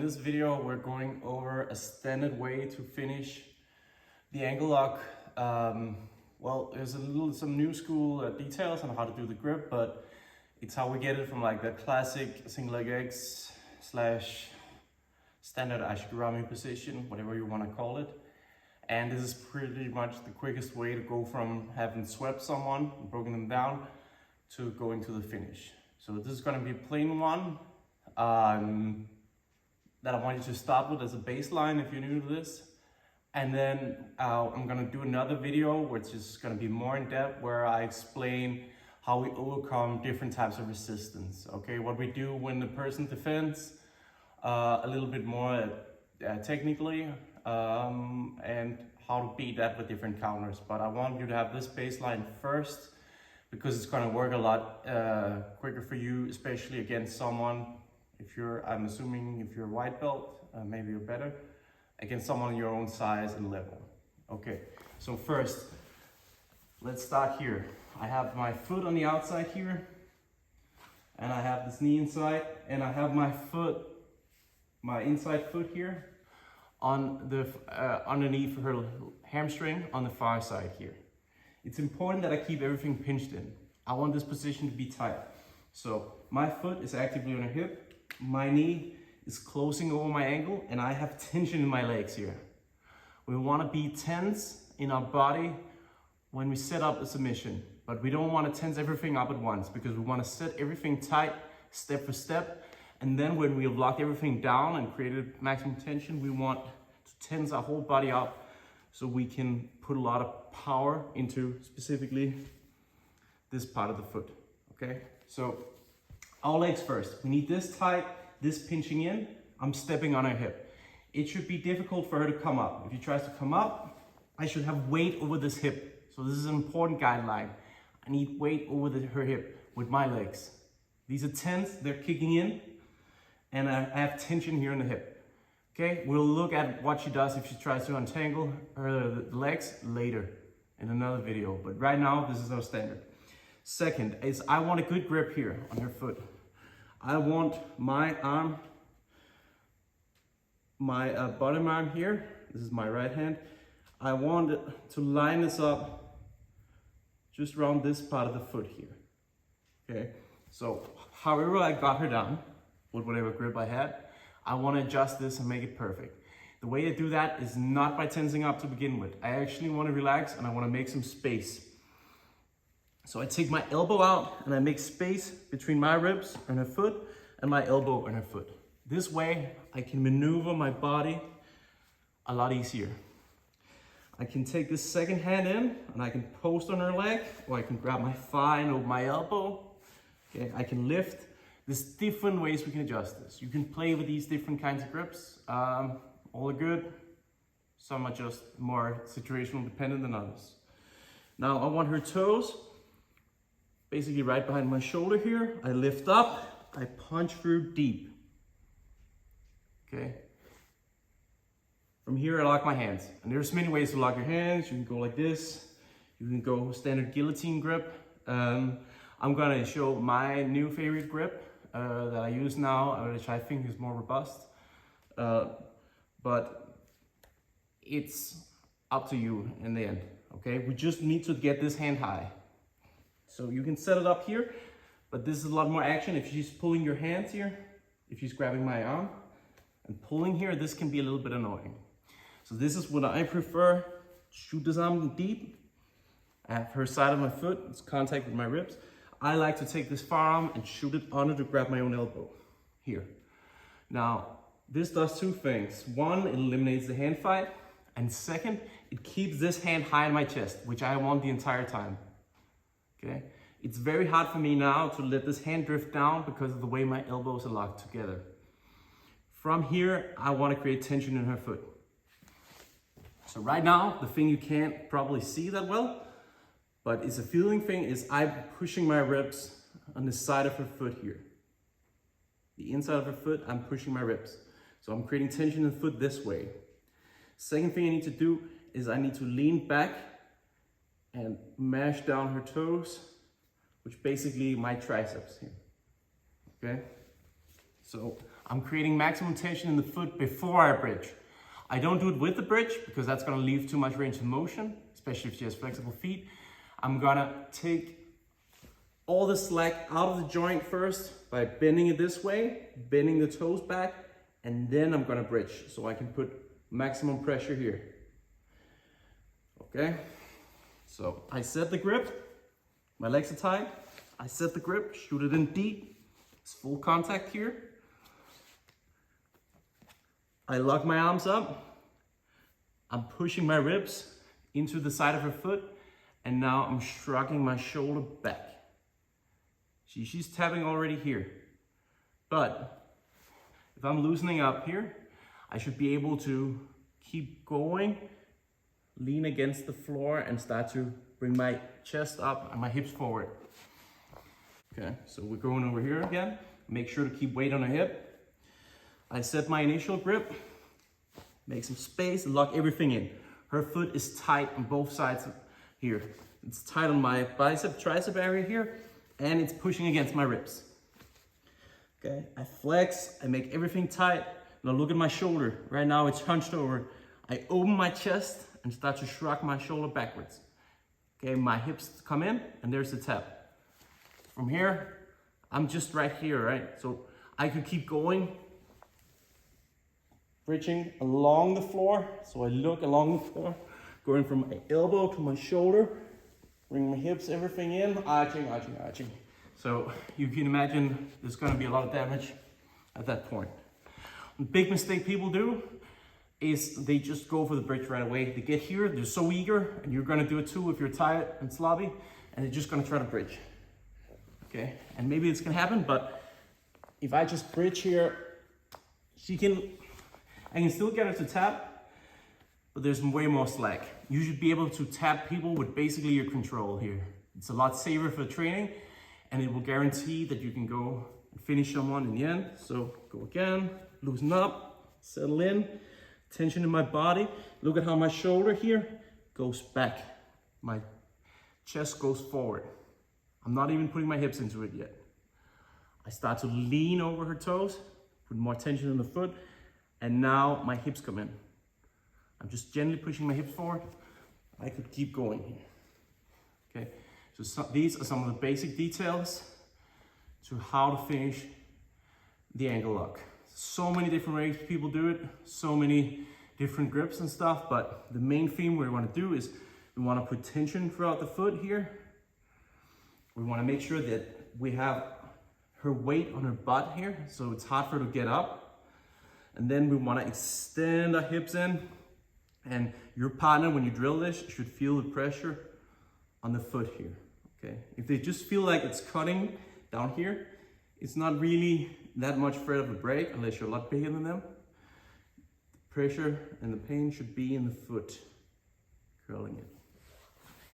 this video, we're going over a standard way to finish the ankle lock. Well, there's some new school details on how to do the grip, but it's how we get it from like the classic single leg X / standard Ashigurami position, whatever you want to call it. And this is pretty much the quickest way to go from having swept someone, broken them down, to going to the finish. So this is going to be a plain one that I want you to start with as a baseline if you're new to this. And then I'm going to do another video which is going to be more in depth, where I explain how we overcome different types of resistance. Okay, what we do when the person defends, a little bit more technically, and how to beat that with different counters. But I want you to have this baseline first, because it's going to work a lot quicker for you, especially against someone, I'm assuming if you're a white belt, maybe you're better, against someone your own size and level. Okay, so first, let's start here. I have my foot on the outside here, and I have this knee inside, and I have my inside foot here on the underneath her hamstring on the far side here. It's important that I keep everything pinched in. I want this position to be tight. So my foot is actively on her hip, my knee is closing over my ankle, and I have tension in my legs here. We want to be tense in our body when we set up a submission, but we don't want to tense everything up at once, because we want to set everything tight step for step. And then when we have locked everything down and created maximum tension, we want to tense our whole body up so we can put a lot of power into specifically this part of the foot. Okay, so our legs first. We need this tight, this pinching in. I'm stepping on her hip. It should be difficult for her to come up. If she tries to come up, I should have weight over this hip. So this is an important guideline. I need weight over her hip with my legs. These are tense, they're kicking in, and I have tension here in the hip. Okay, we'll look at what she does if she tries to untangle her legs later in another video, but right now this is our standard. Second is, I want a good grip here on her foot. I want my arm, my bottom arm here, this is my right hand. I want to line this up just around this part of the foot here. Okay, so however I got her down, with whatever grip I had, I want to adjust this and make it perfect. The way to do that is not by tensing up to begin with. I actually want to relax and I want to make some space. So I take my elbow out and I make space between my ribs and her foot and my elbow and her foot. This way I can maneuver my body a lot easier. I can take this second hand in and I can post on her leg, or I can grab my thigh and over my elbow. Okay, I can lift. There's different ways we can adjust this. You can play with these different kinds of grips. All are good. Some are just more situational dependent than others. Now I want her toes basically right behind my shoulder here. I lift up, I punch through deep. Okay. From here I lock my hands. And there's many ways to lock your hands. You can go like this. You can go standard guillotine grip. I'm gonna show my new favorite grip that I use now, which I think is more robust. But it's up to you in the end, okay? We just need to get this hand high. So you can set it up here, but this is a lot more action if she's pulling your hands here. If she's grabbing my arm and pulling here, this can be a little bit annoying. So this is what I prefer. Shoot this arm deep. I have her side of my foot, it's contact with my ribs. I like to take this forearm and shoot it under to grab my own elbow here. Now, this does two things. One, it eliminates the hand fight. And second, it keeps this hand high in my chest, which I want the entire time. Okay? It's very hard for me now to let this hand drift down because of the way my elbows are locked together. From here, I want to create tension in her foot. So right now, the thing you can't probably see that well, but it's a feeling thing, is I'm pushing my ribs on the side of her foot here. The inside of her foot, I'm pushing my ribs. So I'm creating tension in the foot this way. Second thing I need to do is I need to lean back and mash down her toes, which basically my triceps here. Okay? So I'm creating maximum tension in the foot before I bridge. I don't do it with the bridge because that's gonna leave too much range of motion, especially if she has flexible feet. I'm gonna take all the slack out of the joint first by bending it this way, bending the toes back, and then I'm gonna bridge so I can put maximum pressure here. Okay, so I set the grip, my legs are tight, I set the grip, shoot it in deep, it's full contact here. I lock my arms up, I'm pushing my ribs into the side of her foot, and now I'm shrugging my shoulder back. See, she's tapping already here, but if I'm loosening up here, I should be able to keep going, lean against the floor, and start to bring my chest up and my hips forward. Okay, so we're going over here again. Make sure to keep weight on the hip. I set my initial grip, make some space, and lock everything in. Her foot is tight on both sides here. It's tight on my bicep, tricep area here, and it's pushing against my ribs. Okay, I flex, I make everything tight. Now look at my shoulder. Right now it's hunched over. I open my chest and start to shrug my shoulder backwards. Okay, my hips come in, and there's the tap. From here, I'm just right here, right? So I could keep going, bridging along the floor. So I look along the floor, going from my elbow to my shoulder, bring my hips, everything in, arching, arching, arching. So you can imagine there's gonna be a lot of damage at that point. The big mistake people do is they just go for the bridge right away. They get here, they're so eager, and you're gonna do it too if you're tired and sloppy, and they're just gonna try to bridge. Okay, and maybe it's gonna happen, but if I just bridge here, I can still get her to tap, but there's way more slack. You should be able to tap people with basically your control here. It's a lot safer for training, and it will guarantee that you can go and finish someone in the end. So go again, loosen up, settle in, tension in my body. Look at how my shoulder here goes back. My chest goes forward. I'm not even putting my hips into it yet. I start to lean over her toes, put more tension in the foot, and now my hips come in. I'm just gently pushing my hips forward. I could keep going here. Okay, so these are some of the basic details to how to finish the ankle lock. So many different ways people do it, so many different grips and stuff, but the main theme we want to do is we want to put tension throughout the foot here. We want to make sure that we have her weight on her butt here, so it's hard for her to get up. And then we want to extend our hips in, and your partner, when you drill this, should feel the pressure on the foot here. Okay, if they just feel like it's cutting down here, it's not really that much threat of a break unless you're a lot bigger than them. The pressure and the pain should be in the foot, curling it.